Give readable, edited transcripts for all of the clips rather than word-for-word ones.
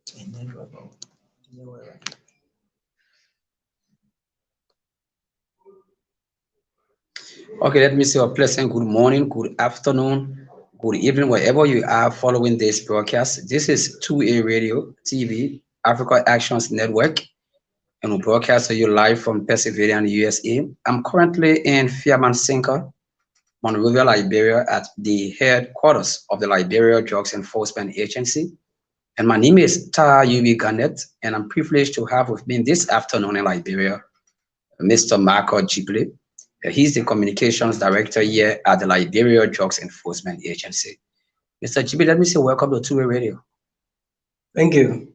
Okay, let me say a pleasant good morning, good afternoon, good evening, wherever you are following this broadcast. This is 2A Radio TV, Africa Actions Network, and we broadcast to you live from Pennsylvania, USA. I'm currently in Fiamansinka, Monrovia, Liberia, at the headquarters of the Liberia Drugs Enforcement Agency. And my name is Tara Yubi Garnett, and I'm privileged to have with me this afternoon in Liberia Mr. Marco Giplay. He's the communications director here at the Liberia Drugs Enforcement Agency. Mr. Giplay, let me say welcome to Two-Way Radio. Thank you.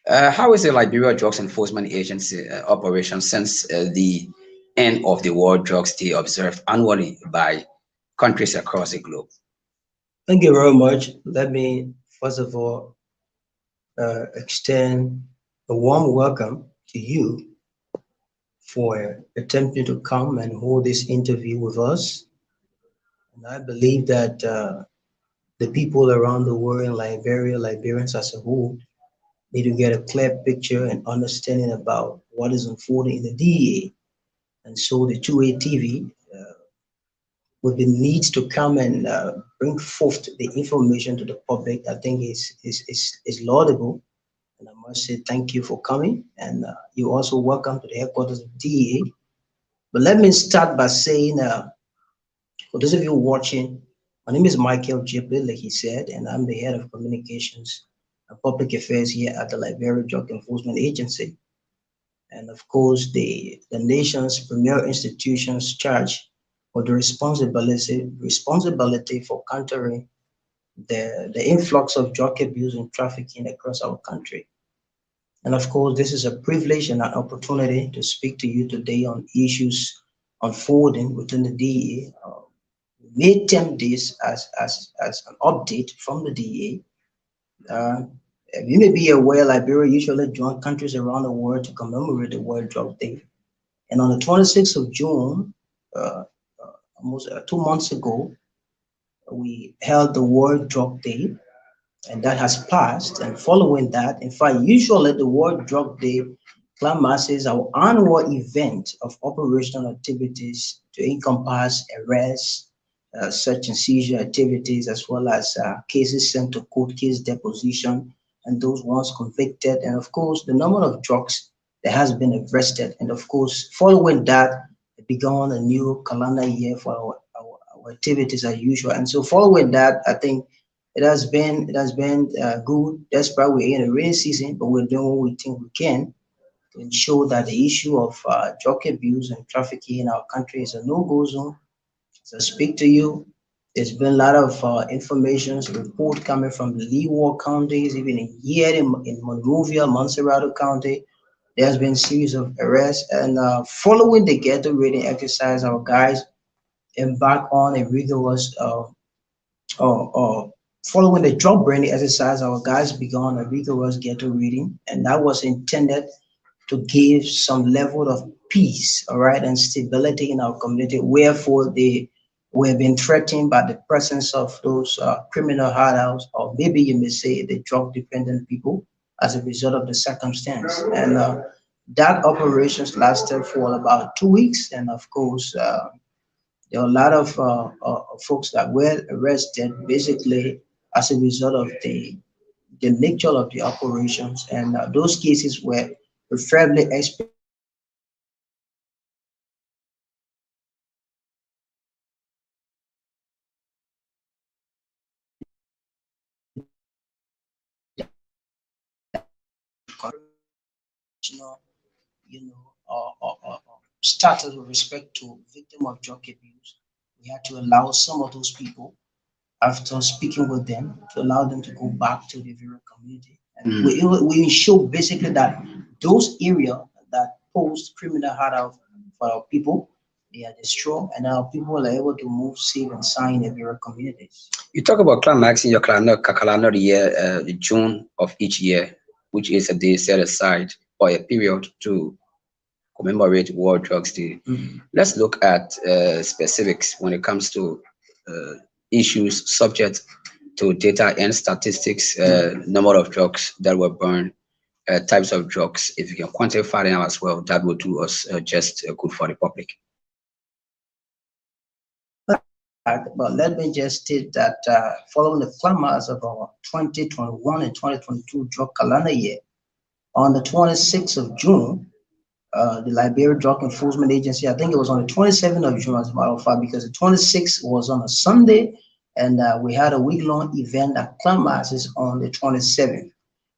How is the Liberia Drugs Enforcement Agency operation since the end of the World Drugs Day observed annually by countries across the globe? Thank you very much. Let me, first of all, extend a warm welcome to you for attempting to come and hold this interview with us. And I believe that the people around the world in Liberia, Liberians as a whole, need to get a clear picture and understanding about what is unfolding in the DEA. And so the 2A TV with the need to come and bring forth the information to the public, I think is laudable. And I must say thank you for coming. And you're also welcome to the headquarters of DEA. But let me start by saying, for those of you watching, my name is Michael Giplay, like he said, and I'm the head of communications and public affairs here at the Liberia Drug Enforcement Agency. And of course, the nation's premier institutions charged with the responsibility for countering the influx of drug abuse and trafficking across our country. And of course, this is a privilege and an opportunity to speak to you today on issues unfolding within the DEA. We may term this as an update from the DEA. You may be aware Liberia usually joins countries around the world to commemorate the World Drug Day. And on the 26th of June, almost 2 months ago, we held the World Drug Day, and that has passed. And following that, in fact, usually the World Drug Day climaxes our annual event of operational activities to encompass arrests, search and seizure activities, as well as cases sent to court, case deposition, and those ones convicted, and of course, the number of drugs that has been arrested. And of course, following that, it began a new calendar year for our activities as usual. And so following that, I think it has been good. Despite we're in a rainy season, but we're doing what we think we can to ensure that the issue of drug abuse and trafficking in our country is a no-go zone. As I speak to you, there's been a lot of information, report coming from the Leeward counties, even here in Monrovia, Montserrado County. There's been a series of arrests, and following the ghetto raiding exercise, our guys embark on a rigorous uh, following the job branding exercise, our guys began a rigorous ghetto reading, and that was intended to give some level of peace, all right, and stability in our community. Wherefore, they were being threatened by the presence of those criminal hardouts, or maybe you may say the drug-dependent people, as a result of the circumstance. And that operations lasted for about 2 weeks, and of course, there are a lot of folks that were arrested basically as a result of the nature of the operations, and those cases were preferably you know, status with respect to victim of drug abuse. We had to allow some of those people, after speaking with them, to allow them to go back to the various community. And we ensure basically that those areas that pose criminal hurdle for our people, they are destroyed, and our people are able to move safe and sound in the various communities. You talk about climax in your calendar year, June of each year, which is a day set aside or a period to commemorate World Drugs Day. Let's look at specifics when it comes to issues, subjects to data and statistics, number of drugs that were burned, types of drugs. If you can quantify them as well, that would do us just good for the public. But let me just state that following the climax of our 2021 and 2022 drug calendar year, on the 26th of June, the Liberia Drug Enforcement Agency, I think it was on the 27th of June, as a matter of fact, because the 26th was on a Sunday, and we had a week-long event that climaxes on the 27th.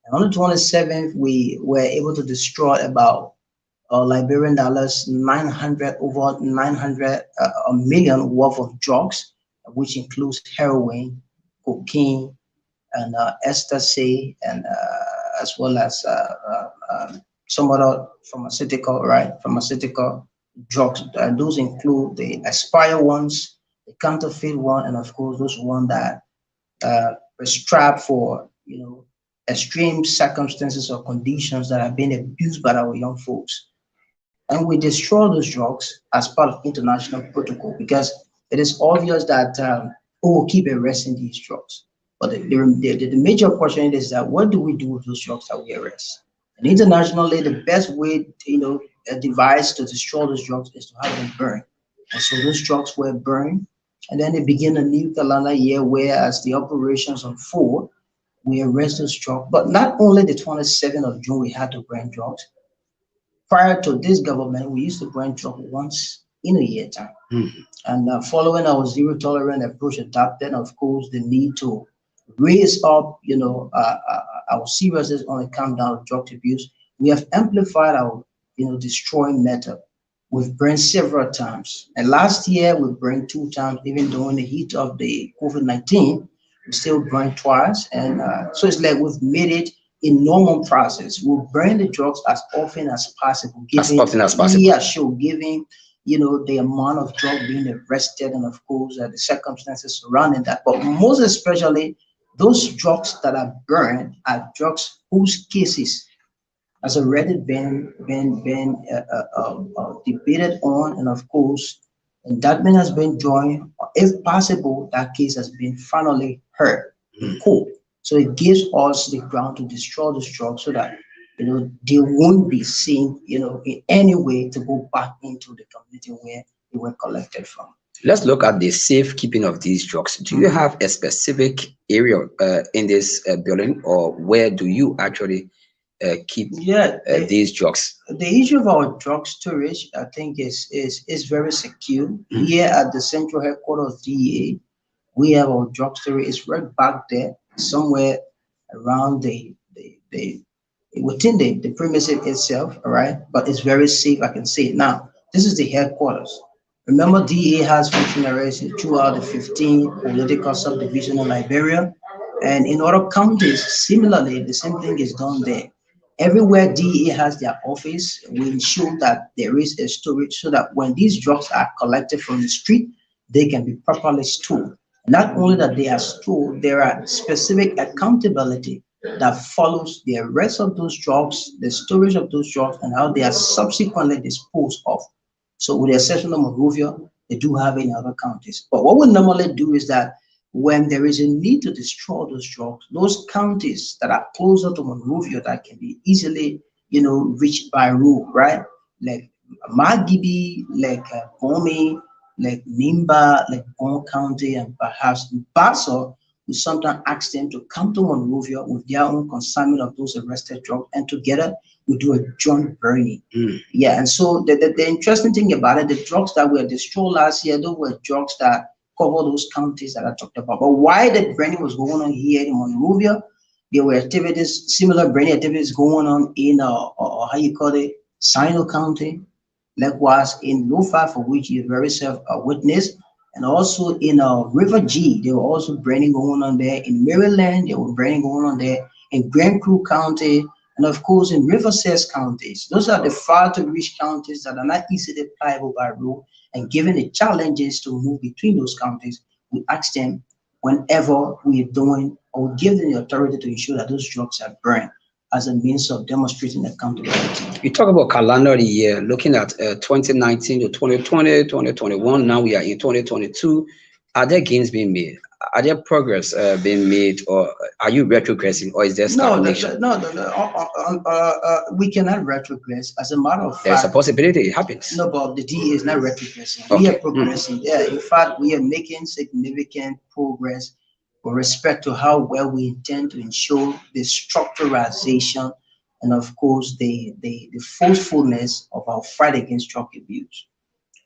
And on the 27th, we were able to destroy about Liberian dollars 900, over 900 a million worth of drugs, which includes heroin, cocaine, and ecstasy, and as well as some other pharmaceutical, pharmaceutical drugs. Those include the expired ones, the counterfeit one, and of course those ones that were strapped for extreme circumstances or conditions that have been abused by our young folks. And we destroy those drugs as part of international protocol because it is obvious that we will keep arresting these drugs. But the major question is that what do we do with those drugs that we arrest? And internationally, the best way, a device to destroy those drugs is to have them burned. And so those drugs were burned, and then they begin a new calendar year where, as the operations unfold, we arrest those drugs. But not only the 27th of June we had to burn drugs. Prior to this government, we used to burn drugs once in a year time. And following our zero tolerance approach adopted, of course, the need to raise up, our seriousness on account of drug abuse, we have amplified our, destroying method. We've burned several times, and last year we burned 2 times. Even during the heat of the COVID-19, we still burned twice, and so it's like we've made it a normal process. We'll burn the drugs as often as possible. Yeah, sure, giving the amount of drug being arrested, and of course the circumstances surrounding that. But most especially, those drugs that are burned are drugs whose cases has already been debated on, and of course, indictment has been joined. If possible, that case has been finally heard in court. So it gives us the ground to destroy those drugs so that they won't be seen in any way to go back into the community where they were collected from. Let's look at the safekeeping of these drugs. Do you have a specific area in this building, or where do you actually keep these drugs? The issue of our drug storage, I think, is very secure. Here at the central headquarters of DEA, we have our drug storage. It's right back there, somewhere around within the premises itself, all right? But it's very safe, I can say it now. This is the headquarters. Remember, DEA has functionaries throughout the 15 political subdivisions in Liberia, and in other counties, similarly, the same thing is done there. Everywhere DEA has their office, we ensure that there is a storage so that when these drugs are collected from the street, they can be properly stored. Not only that they are stored, there are specific accountability that follows the arrest of those drugs, the storage of those drugs, and how they are subsequently disposed of. So with the exception of Monrovia, they do have in other counties. But what we normally do is that when there is a need to destroy those drugs, those counties that are closer to Monrovia that can be easily, reached by road, right? Like Magibi, like Bomi, like Nimba, like Bon County, and perhaps Basso, we sometimes ask them to come to Monrovia with their own consignment of those arrested drugs, and together we do a joint burning. Yeah, and so the interesting thing about it, the drugs that were destroyed last year, those were drugs that cover those counties that I talked about. But why the burning was going on here in Monrovia, there were activities, similar burning activities going on in Sino County, likewise in Lofa, for which you very self witness, and also in River G, there were also burning going on there. In Maryland, there were burning going on there. In Grand Crew County, and of course in Riverside counties. Those are the far to reach counties that are not easily pliable by road. And given the challenges to move between those counties, we ask them whenever we are doing, or we give them the authority to ensure that those drugs are burned as a means of demonstrating accountability. You talk about calendar year, looking at 2019 to 2020, 2021. Now we are in 2022. Are there gains being made? Are there progress being made, or are you retrogressing, or is there No, stagnation? we cannot retrogress. As a matter of There's a fact, possibility it happens. no, but the DA is not retrogressing. We are Okay. Mm. progressing. Yeah, in fact, we are making significant progress with respect to how well we intend to ensure the structuralization and, of course, the forcefulness of our fight against drug abuse.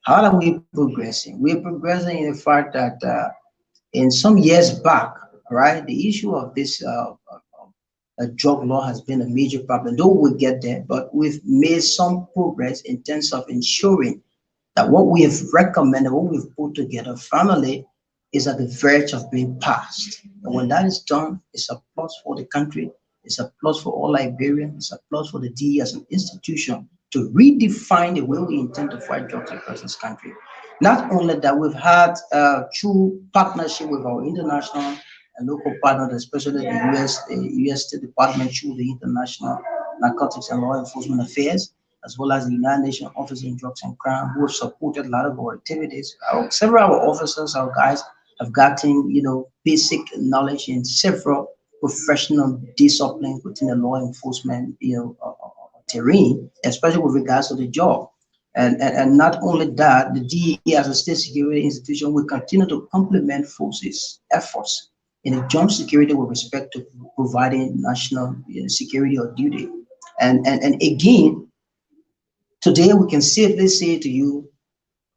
How are we progressing? We are progressing in the fact that in some years back, right, the issue of this drug law has been a major problem. Though we'll get there, but we've made some progress in terms of ensuring that what we have recommended, what we've put together finally is at the verge of being passed. And when that is done, it's a plus for the country, it's a plus for all Liberians, it's a plus for the DE as an institution to redefine the way we intend to fight drugs across this country. Not only that, we've had true partnership with our international and local partners, especially the US State Department through the International Narcotics and Law Enforcement Affairs, as well as the United Nations Office in Drugs and Crime, who have supported a lot of our activities. Several of our officers, our guys, have gotten basic knowledge in several professional disciplines within the law enforcement terrain, especially with regards to the job. And not only that, the DEA as a state security institution will continue to complement forces efforts in a joint security with respect to providing national security or duty. And again, today we can safely say to you,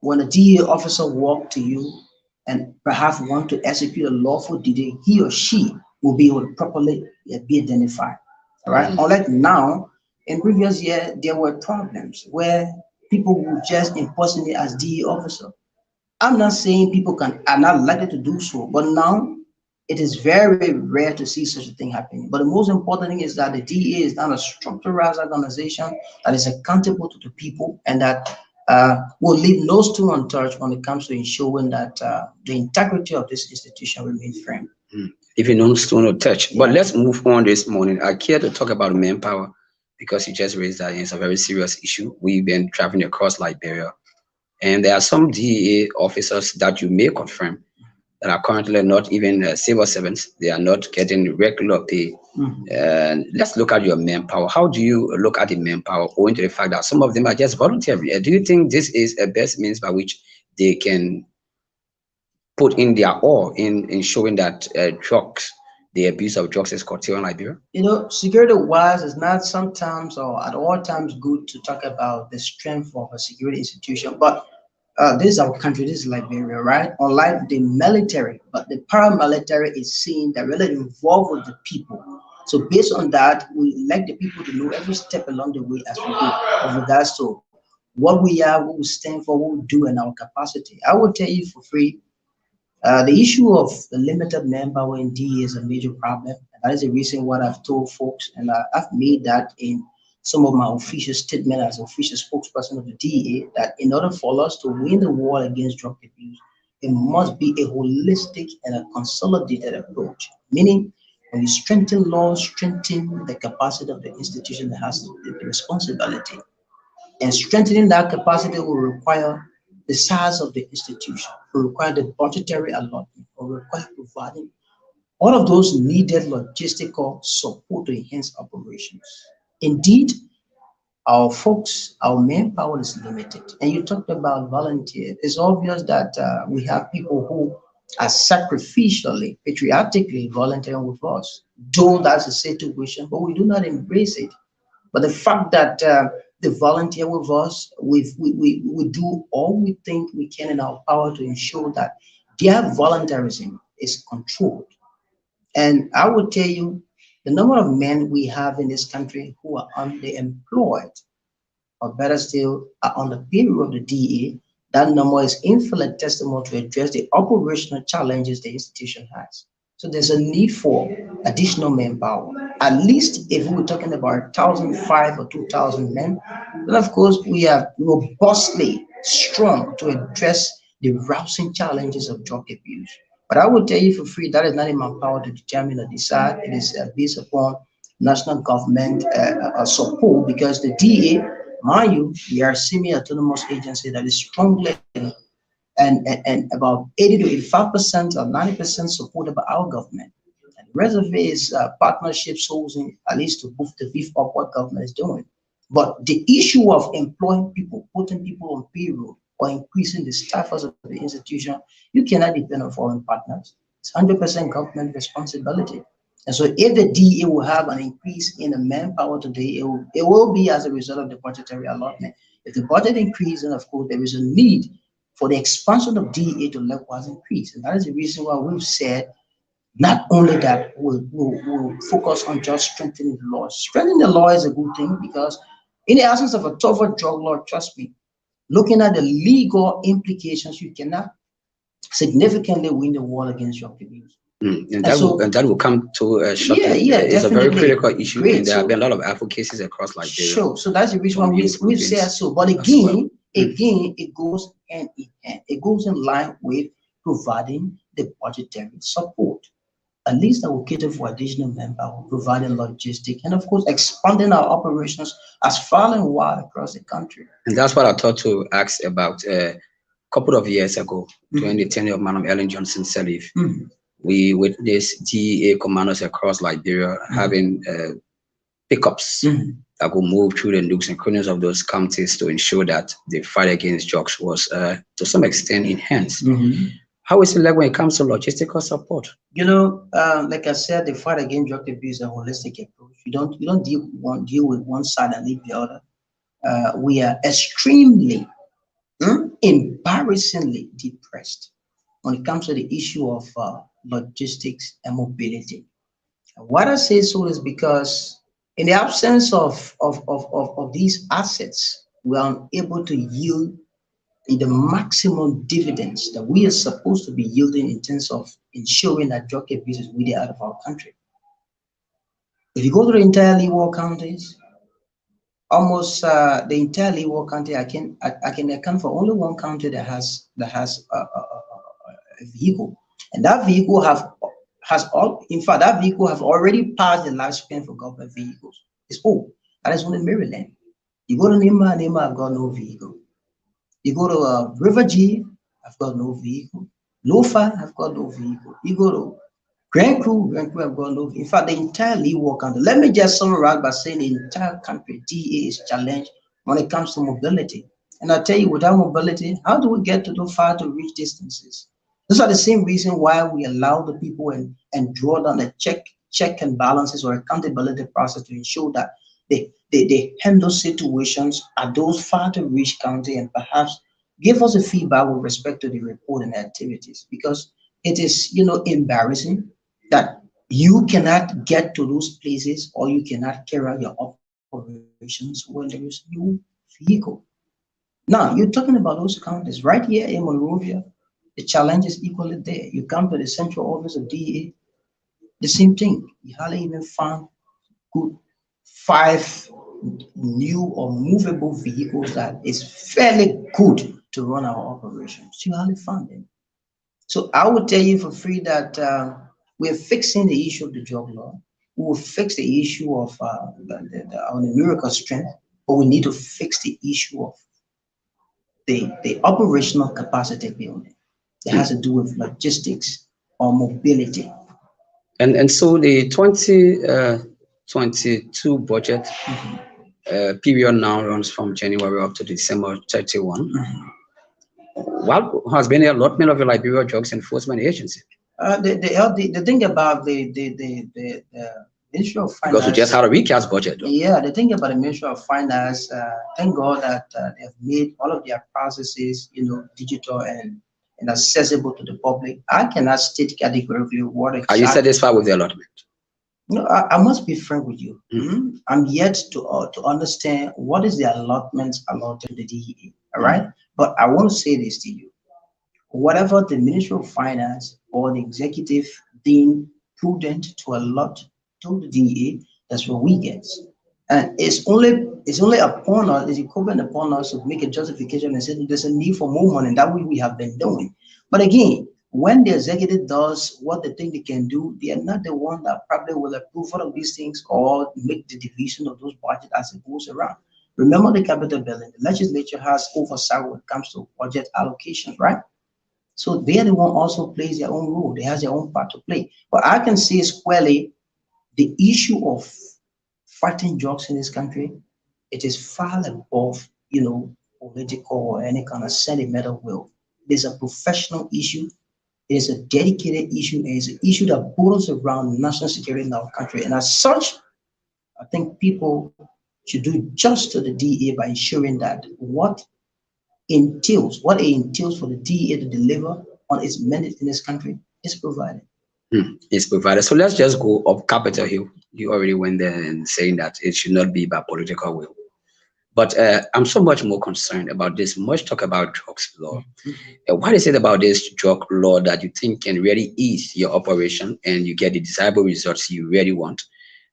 when a DEA officer walk to you and perhaps want to execute a lawful duty, he or she will be able to properly be identified. All right. Unlike now, in previous year, there were problems where people would just impersonate as DEA officer. I'm not saying people are not likely to do so, but now it is very rare to see such a thing happening. But the most important thing is that the DEA is not a structured organization that is accountable to the people and that will leave no stone untouched when it comes to ensuring that the integrity of this institution remains firm. Mm. Even on stone or touch. But Yeah. let's move on this morning. I care to talk about manpower because you just raised that, and it's a very serious issue. We've been traveling across Liberia, and there are some DEA officers that you may confirm that are currently not even civil servants. They are not getting regular pay. Mhm. And let's look at your manpower. How do you look at the manpower, owing to the fact that some of them are just voluntary? Do you think this is a best means by which they can put in their all in showing that drugs, the abuse of drugs, is curtailed in Liberia? Security wise, it's not sometimes or at all times good to talk about the strength of a security institution, but this is our country, this is Liberia, right? Unlike the military, but the paramilitary is seen that really involved with the people. So based on that, we like the people to know every step along the way as we go with regards to what we are, what we stand for, what we do, and our capacity. I will tell you for free, the issue of the limited manpower in DE is a major problem. And that is the reason what I've told folks, and I've made that in some of my official statement as official spokesperson of the DEA, that in order for us to win the war against drug abuse, it must be a holistic and a consolidated approach. Meaning, when you strengthen laws, strengthen the capacity of the institution that has the responsibility. And strengthening that capacity will require the size of the institution, will require the budgetary allotment, will require providing all of those needed logistical support to enhance operations. Indeed, our folks, our manpower is limited. And you talked about volunteers. It's obvious that we have people who are sacrificially, patriotically volunteering with us. Though that's a situation, but we do not embrace it. But the fact that they volunteer with us, we do all we think we can in our power to ensure that their volunteerism is controlled. And I will tell you, the number of men we have in this country who are underemployed, or better still, are on the payroll of the DEA, that number is infinitesimal to address the operational challenges the institution has. So there's a need for additional manpower. At least if we were talking about 1,005 or 2,000 men, then of course we are robustly strong to address the rousing challenges of drug abuse. But I will tell you for free, that is not in my power to determine or decide. It is based upon national government support because the DA, mind you, we are a semi-autonomous agency that is strongly and about 80 to 85% or 90% supported by our government. And the rest of it is partnerships, housing, at least to boost the beef up what government is doing. But the issue of employing people, putting people on payroll, or increasing the staffers of the institution, you cannot depend on foreign partners. It's 100% government responsibility. And so if the DEA will have an increase in the manpower today, it will be as a result of the budgetary allotment. If the budget increases, then of course there is a need for the expansion of DEA to likewise increase. And that is the reason why we've said not only that we'll focus on just strengthening the law. Strengthening the law is a good thing because in the absence of a tougher drug law, trust me, looking at the legal implications, you cannot significantly win the war against drug abuse. And that will come to shortly. Yeah, it's a very critical issue, great. and there have been a lot of advocacies across Liberia. Sure, so that's the reason why we've said so. But again, it goes hand in hand. It goes in line with providing the budgetary support. At least that will cater for additional manpower, providing logistic, and of course expanding our operations as far and wide across the country. And that's what I thought to ask about a couple of years ago, during the tenure of Madam Ellen Johnson Sirleaf. We witnessed DEA commandos across Liberia having pickups that could move through the nooks and crannies of those counties to ensure that the fight against drugs was to some extent enhanced. How is it like when it comes to logistical support? Like I said, the fight against drug abuse is a holistic approach. You don't deal with one side and leave the other. We are extremely, embarrassingly depressed when it comes to the issue of logistics and mobility. And why I say so is because in the absence of these assets, we are unable to yield the maximum dividends that we are supposed to be yielding in terms of ensuring that drug abuse is weeded out of our country. If you go to the entire Leeward counties, almost the entire Leeward county, I can account for only one county that has a vehicle, and that vehicle that vehicle have already passed the lifespan for government vehicles. It's old. That is only Maryland. You go to Nima, I've got no vehicle. You go to River G, I've got no vehicle. Lofa, I've got no vehicle. You go to Grand Crew, I've got no vehicle. In fact, the entire Leeward country. Let me just summarize by saying the entire country, DEA is challenged when it comes to mobility. And I tell you, without mobility, how do we get to the far to reach distances? Those are the same reason why we allow the people and draw down the check and balances or accountability process to ensure that they handle situations at those far to reach county and perhaps give us a feedback with respect to the reporting activities, because it is embarrassing that you cannot get to those places or you cannot carry out your operations when there is no vehicle. Now you're talking about those counties right here in Monrovia. The challenge is equally there. You come to the central office of DEA, the same thing. You hardly even found good 5 new or movable vehicles that is fairly good to run our operations. You hardly found them. So I will tell you for free that we're fixing the issue of the drug law. We will fix the issue of our numerical strength, but we need to fix the issue of the operational capacity building. It has to do with logistics or mobility. And so the 2022 budget period now runs from January up to December 31. What has been the allotment of the Liberia Drugs Enforcement Agency? The thing about the Ministry of Finance. Because we just had a recast budget. Yeah, the thing about the Ministry of Finance, thank God that they have made all of their processes, digital and accessible to the public. I cannot state categorically what exactly. Are you satisfied with the allotment? No, I must be frank with you. I'm yet to understand what is the allotment allotted to the DEA. All right, but I want to say this to you: whatever the Ministry of Finance or the executive deem prudent to allot to the DEA, that's what we get. And it's only upon us, it's incumbent upon us to make a justification and say there's a need for more money, and that way we have been doing. But again, when the executive does what they think they can do, they are not the one that probably will approve all of these things or make the division of those budgets as it goes around. Remember the capital building. The legislature has oversight when it comes to budget allocations, right? So they are the one also plays their own role. They have their own part to play. But I can say squarely the issue of fighting drugs in this country, it is far above, political or any kind of sentimental will. It is a professional issue. It is a dedicated issue. It is an issue that borders around national security in our country. And as such, I think people should do justice to the DEA by ensuring that what it entails for the DEA to deliver on its mandate in this country is provided. Is provided. So let's just go up Capitol Hill. You already went there and saying that it should not be by political will. But I'm so much more concerned about this much talk about drugs law. What is it about this drug law that you think can really ease your operation and you get the desirable results you really want?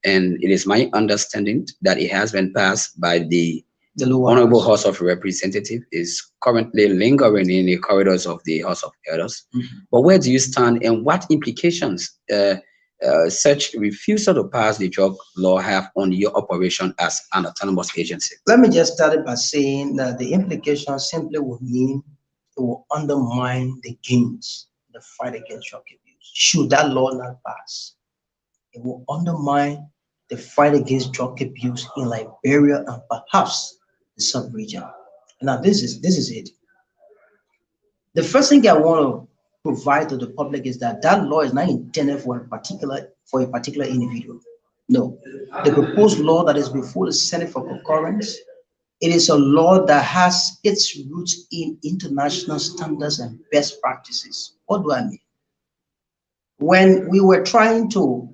And it is my understanding that it has been passed by the The lower Honorable house. House of Representatives, is currently lingering in the corridors of the House of Elders. But where do you stand and what implications such refusal to pass the drug law have on your operation as an autonomous agency? Let me just start it by saying that the implication simply would mean it will undermine the gains in the fight against drug abuse. Should that law not pass, it will undermine the fight against drug abuse in Liberia and perhaps the sub-region. Now, this is it. The first thing I want to provide to the public is that that law is not intended for a particular individual. No, the proposed law that is before the Senate for concurrence, it is a law that has its roots in international standards and best practices. What do I mean? When we were trying to,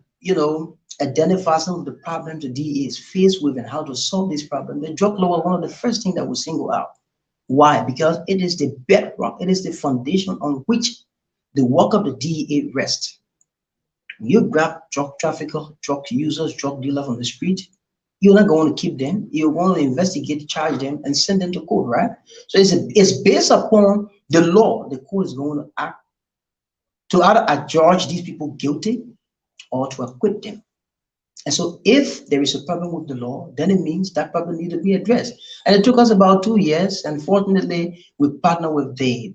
identify some of the problems the DEA is faced with and how to solve this problem, the drug law was one of the first things that we single out. Why? Because it is the bedrock, it is the foundation on which the work of the DEA rests. You grab drug traffickers, drug users, drug dealers on the street, you're not going to keep them. You're going to investigate, charge them, and send them to court, right? So it's based upon the law. The court is going to act to either adjudge these people guilty or to acquit them. And so if there is a problem with the law, then it means that problem needs to be addressed. And it took us about 2 years. And fortunately, we partnered with the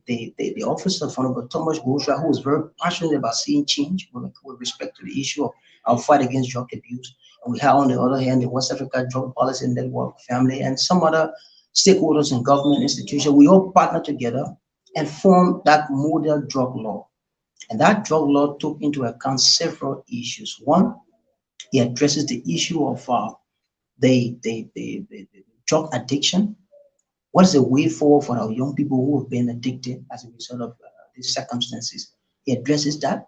office of Honorable Thomas Gosha, who was very passionate about seeing change with respect to the issue of our fight against drug abuse. And we have on the other hand the West Africa Drug Policy Network family and some other stakeholders and government institutions. We all partnered together and formed that model drug law. And that drug law took into account several issues. One, it addresses the issue of the drug addiction. What is the way forward for our young people who have been addicted as a result of these circumstances? It addresses that.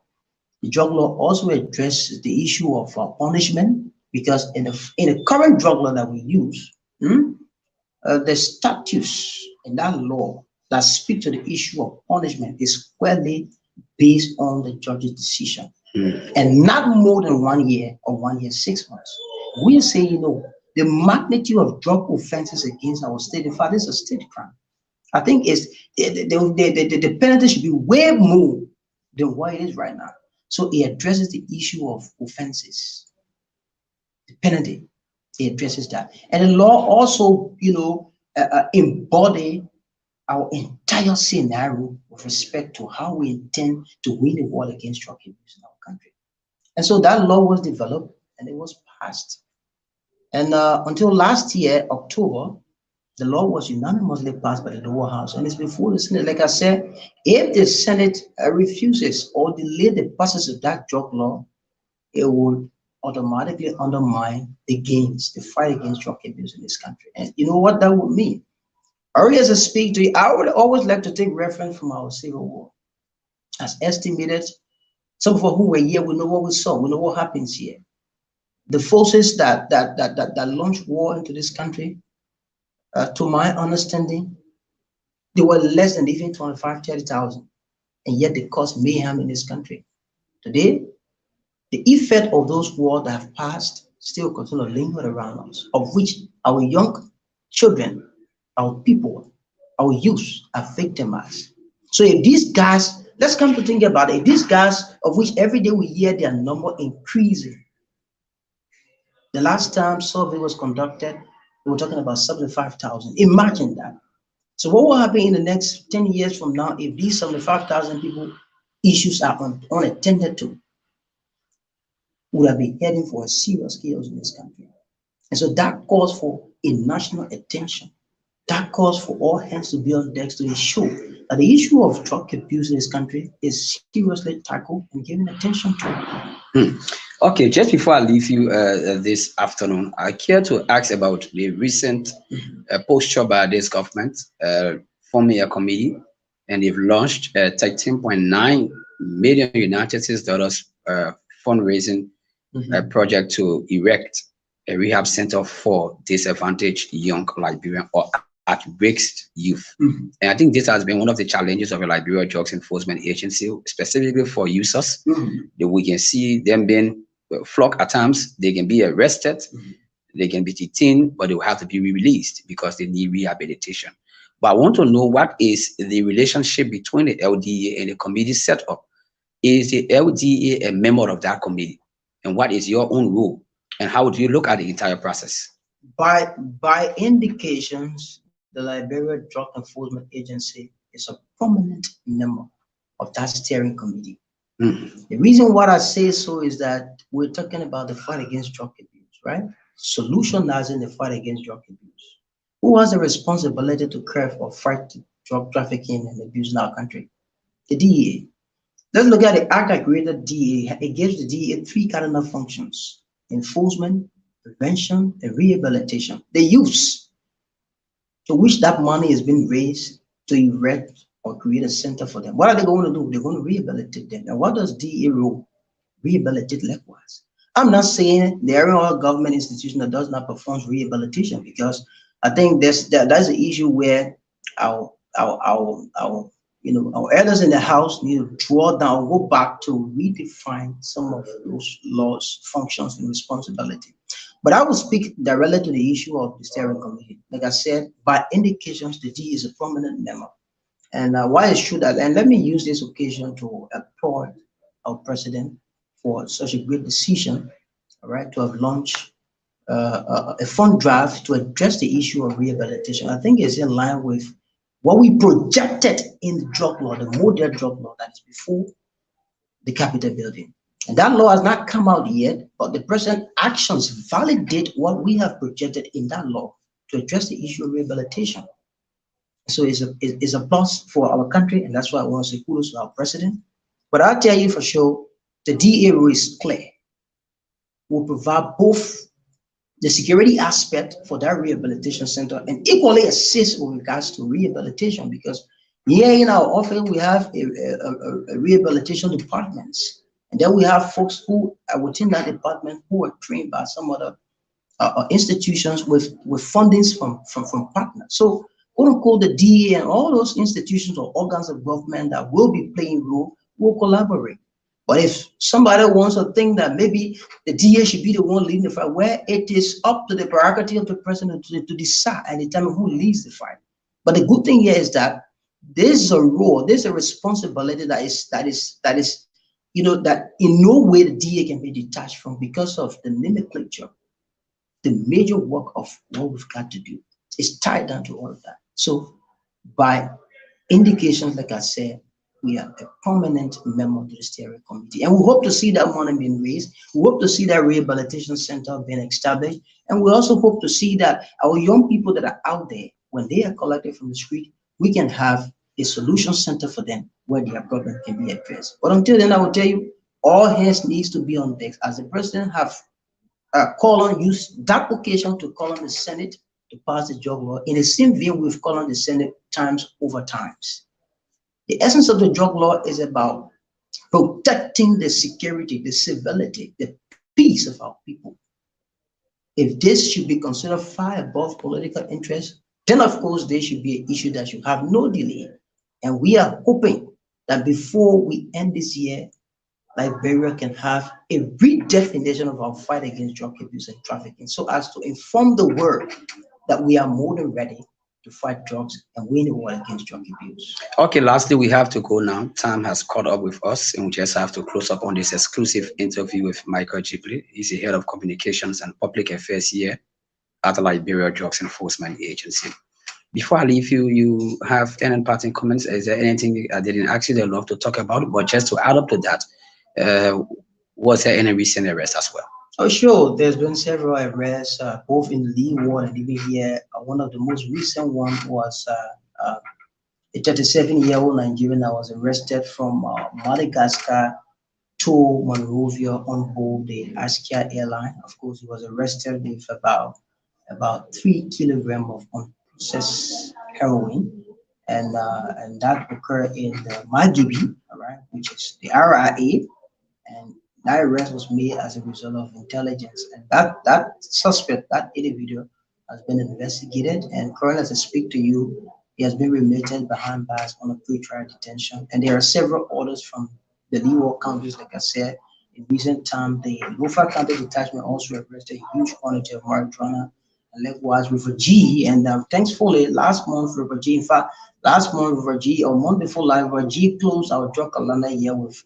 The drug law also addresses the issue of punishment because in the current drug law that we use, the statutes in that law that speak to the issue of punishment is squarely based on the judge's decision and not more than 1 year or 1 year, 6 months. We are saying, the magnitude of drug offenses against our state, in fact, it's a state crime. I think the penalty should be way more than what it is right now. So it addresses the issue of offenses, the penalty. It addresses that, and the law also, embody our entire scenario with respect to how we intend to win the war against drug abuse in our country. And so that law was developed and it was passed. And until last year, October, the law was unanimously passed by the lower house and it's before the Senate. Like I said, if the Senate refuses or delay the passage of that drug law, it would automatically undermine the gains, the fight against drug abuse in this country. And you know what that would mean? Earlier as I speak to you, I would always like to take reference from our Civil War. As estimated, some of us who were here, we know what we saw, we know what happens here. The forces that launched war into this country, to my understanding, they were less than even 25, 30,000, and yet they caused mayhem in this country. Today, the effect of those wars that have passed still continue to linger around us, of which our young children, our people, our youth are victimized. So if these guys, let's come to think about it, if these guys, of which every day we hear their number increasing, the last time survey was conducted, we were talking about 75,000. Imagine that. So what will happen in the next 10 years from now if these 75,000 people issues are unattended to? We have been heading for a serious chaos in this country. And so that calls for a national attention. That calls for all hands to be on deck to ensure that the issue of drug abuse in this country is seriously tackled and given attention to. Okay, just before I leave you this afternoon, I care to ask about the recent posture by this government forming a committee, and they've launched a 13.9 million United States dollars fundraising project to erect a rehab center for disadvantaged young Liberian or at-risk youth. And I think this has been one of the challenges of the Liberia Drugs Enforcement Agency, specifically for users. That we can see them being flogged at times. They can be arrested, they can be detained, but they will have to be released because they need rehabilitation. But I want to know, what is the relationship between the LDEA and the committee set up? Is the LDEA a member of that committee? And what is your own role? And how do you look at the entire process? By indications, the Liberia Drug Enforcement Agency is a prominent member of that steering committee. The reason why I say so is that we're talking about the fight against drug abuse, right? Solutionizing the fight against drug abuse. Who has a responsibility to curb or fight drug trafficking and abuse in our country? The DEA. Let's look at the act that created DEA. It gives the DEA three cardinal functions: enforcement, prevention, and rehabilitation. The use to which that money is being raised to erect or create a center for them. What are they going to do? They're going to rehabilitate them. And what does DEA role? Rehabilitate likewise. I'm not saying there are government institution that does not perform rehabilitation, because I think that's the issue where our our elders in the house need to draw down, go back to redefine some of those laws, functions, and responsibility. But I will speak directly to the issue of the steering committee. Like I said, by indications, the D is a prominent member. And why is true that, and let me use this occasion to applaud our president for such a great decision, all right, to have launched a fund draft to address the issue of rehabilitation. I think it's in line with what we projected in the drug law, the model drug law that is before the Capitol building. And that law has not come out yet, but the present actions validate what we have projected in that law to address the issue of rehabilitation. So it's a plus for our country, and that's why I want to say kudos to our president. But I'll tell you for sure, the DA rule is clear. Will provide both the security aspect for that rehabilitation center and equally assist with regards to rehabilitation, because here in our office we have a rehabilitation departments, and then we have folks who are within that department who are trained by some other institutions with fundings from partners. So quote unquote the DEA and all those institutions or organs of government that will be playing role will collaborate. But if somebody wants to think that maybe the DA should be the one leading the fight, where it is up to the prerogative of the president to decide and determine who leads the fight. But the good thing here is that there's a role, there's a responsibility that is that in no way the DA can be detached from, because of the nomenclature. The major work of what we've got to do is tied down to all of that. So by indications, like I said, we are a prominent member of the steering committee, and we hope to see that money being raised. We hope to see that rehabilitation center being established, and we also hope to see that our young people that are out there, when they are collected from the street, we can have a solution center for them where their problem can be addressed. But until then, I will tell you, all hands needs to be on deck. As the president have use that occasion to call on the Senate to pass the drug law. In the same vein, we've called on the Senate times over times. The essence of the drug law is about protecting the security, the civility, the peace of our people. If this should be considered far above political interest, then of course there should be an issue that should have no delay. And we are hoping that before we end this year, Liberia can have a redefinition of our fight against drug abuse and trafficking, so as to inform the world that we are more than ready to fight drugs and win the war against drug abuse. Okay, lastly, we have to go now. Time has caught up with us, and we just have to close up on this exclusive interview with Michael Giplay. He's the head of communications and public affairs here at the Liberia Drugs Enforcement Agency. Before I leave you, you have any parting comments? Is there anything I didn't ask you that love to talk about? But just to add up to that, was there any recent arrest as well? Oh, sure. There's been several arrests, both in Leeward and even here. One of the most recent one was a 37-year-old Nigerian that was arrested from Madagascar to Monrovia on board the Askia airline. Of course, he was arrested with about 3 kilograms of unprocessed heroin, and that occurred in the Magibi, all right, which is the RIA, and that arrest was made as a result of intelligence. And that suspect, that individual, has been investigated, and currently, as I speak to you, he has been remitted behind bars on a pre-trial detention. And there are several orders from the Leeward counties, like I said. In recent time, the Lofa County Detachment also arrested a huge quantity of marijuana, and likewise River G. And thankfully, last month, River G, in fact, last month, River G, or month before last, River G closed our drug calendar year with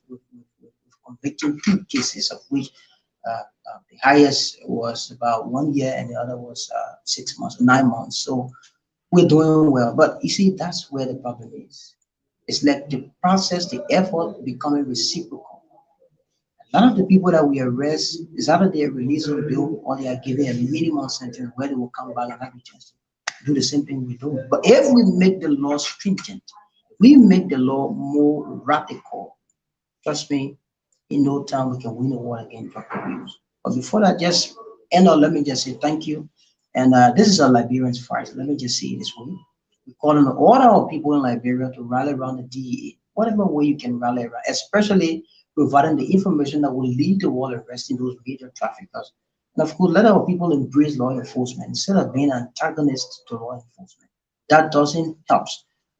convicting 2 cases, of which the highest was about 1 year and the other was 6 months, 9 months. So we're doing well. But you see, that's where the problem is. It's like the process, the effort becoming reciprocal. A lot of the people that we arrest is either they're released on bail or they are given a minimum sentence where they will come back and have a chance to do the same thing we do. But if we make the law stringent, we make the law more radical, trust me, in no time we can win a war against drug abuse. But before that, just end up, let me just say thank you. And this is a Liberian's fight. Let me just say it this way. We call on all our people in Liberia to rally around the DEA, whatever way you can rally around, especially providing the information that will lead to all arresting those major traffickers. And of course, let our people embrace law enforcement instead of being antagonists to law enforcement. That doesn't help.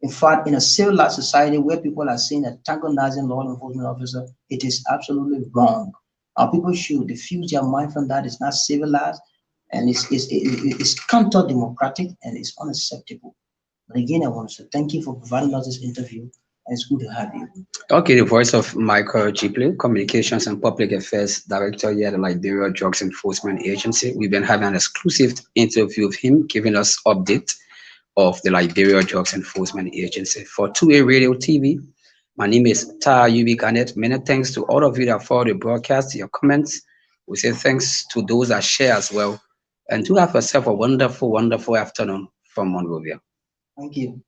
In fact, in a civilized society where people are seen antagonizing law enforcement officers, it is absolutely wrong. Our people should diffuse their mind from that. It's not civilized, and it's counter-democratic, and it's unacceptable. But again, I want to say thank you for providing us this interview, and it's good to have you. Okay, the voice of Michael Giplay, Communications and Public Affairs Director here at the Liberia Drugs Enforcement Agency. We've been having an exclusive interview of him, giving us update of the Liberia Drugs Enforcement Agency. For 2A Radio TV, my name is Tar Yubi Garnett. Many thanks to all of you that followed the broadcast, your comments. We say thanks to those that share as well. And do have yourself a wonderful, wonderful afternoon from Monrovia. Thank you.